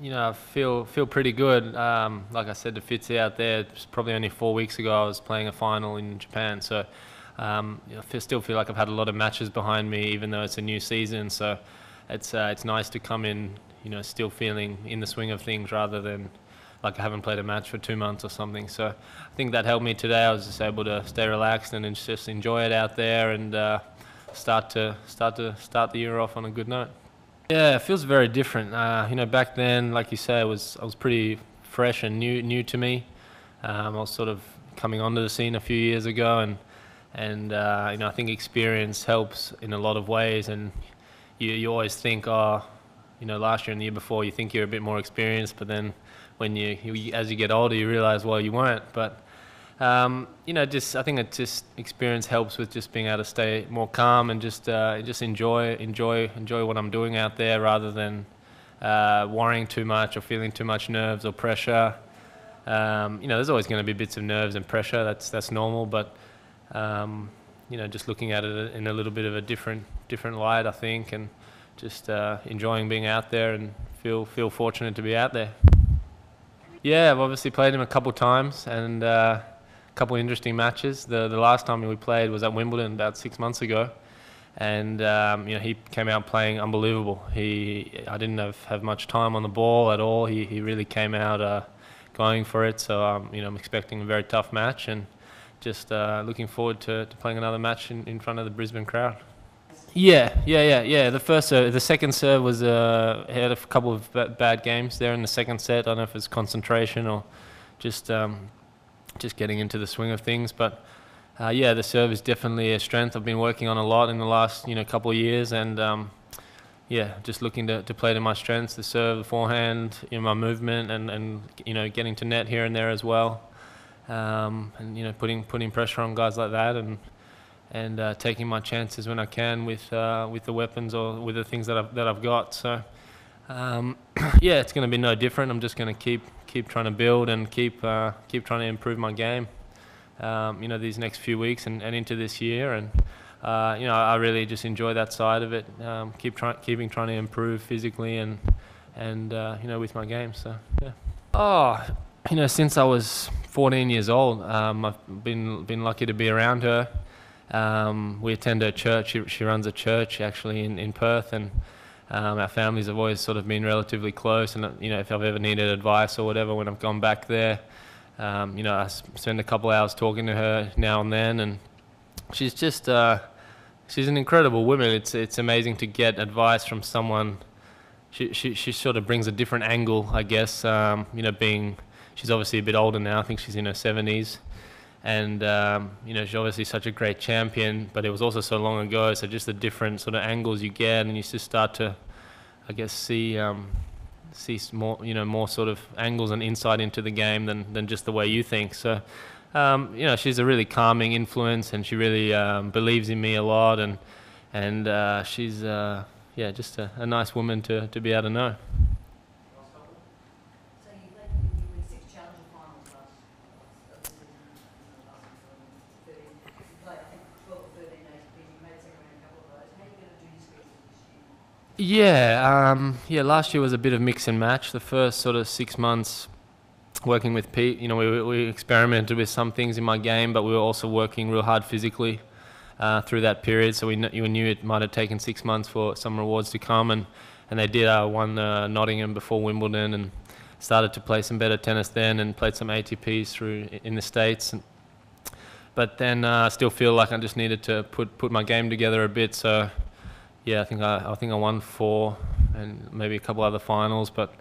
I feel pretty good. Like I said, the fit's out there. It's probably only 4 weeks ago I was playing a final in Japan, so still feel like I've had a lot of matches behind me, even though it's a new season. So it's nice to come in, still feeling in the swing of things rather than like I haven't played a match for 2 months or something. So I think that helped me today. I was just able to stay relaxed and just enjoy it out there and start the year off on a good note. Yeah, it feels very different. Back then, like you say, I was pretty fresh and new to me. I was sort of coming onto the scene a few years ago, and I think experience helps in a lot of ways. And you always think, last year and the year before, you think you're a bit more experienced, but then when as you get older, you realise, well, you weren't. But I think it just experience helps with just being able to stay more calm and just enjoy what I'm doing out there rather than worrying too much or feeling too much nerves or pressure. There's always going to be bits of nerves and pressure. That's normal, but just looking at it in a little bit of a different light, I think, and just enjoying being out there and feel fortunate to be out there. Yeah, I've obviously played him a couple times and a couple interesting matches. The last time we played was at Wimbledon about 6 months ago, and he came out playing unbelievable. I didn't have much time on the ball at all. He really came out going for it. So I'm expecting a very tough match and just looking forward to playing another match in front of the Brisbane crowd. Yeah. The second serve was he had a couple of bad games there in the second set. I don't know if it's concentration or just getting into the swing of things. But the serve is definitely a strength I've been working on a lot in the last couple of years, and just looking to play to my strengths: the serve, the forehand, my movement, and getting to net here and there as well, and putting pressure on guys like that, and taking my chances when I can with the weapons or with the things that I've got. So it's going to be no different. I'm just going to keep trying to build and keep trying to improve my game. These next few weeks and into this year, and I really just enjoy that side of it. Keeping trying to improve physically and with my game. So yeah. Since I was 14 years old, I've been lucky to be around her. We attend her church. She runs a church actually in Perth, and our families have always sort of been relatively close. And if I've ever needed advice or whatever when I've gone back there, I spend a couple hours talking to her now and then. And she's just she's an incredible woman. It's amazing to get advice from someone. She sort of brings a different angle, I guess. She's obviously a bit older now. I think she's in her 70s. And she's obviously such a great champion, but it was also so long ago. So just the different sort of angles you get, and you just start to, I guess, see more sort of angles and insight into the game than just the way you think. So she's a really calming influence, and she really believes in me a lot, and she's just a nice woman to be able to know. Last year was a bit of mix and match. The first sort of 6 months working with Pete, we experimented with some things in my game, but we were also working real hard physically through that period. So we knew it might have taken 6 months for some rewards to come, and they did. I won Nottingham before Wimbledon and started to play some better tennis then, and played some ATPs through in the States. But then I still feel like I just needed to put my game together a bit. So yeah, I think I won 4 and maybe a couple other finals, but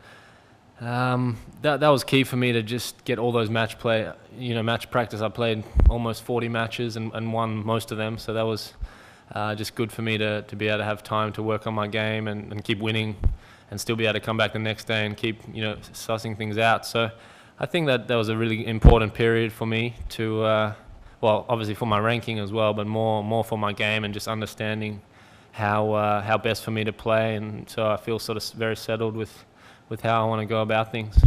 that was key for me to just get all those match practice. I played almost 40 matches and won most of them, so that was just good for me to be able to have time to work on my game and keep winning, and still be able to come back the next day and keep sussing things out. So I think that was a really important period for me to, obviously for my ranking as well, but more for my game and just understanding how best for me to play, and so I feel sort of very settled with how I want to go about things.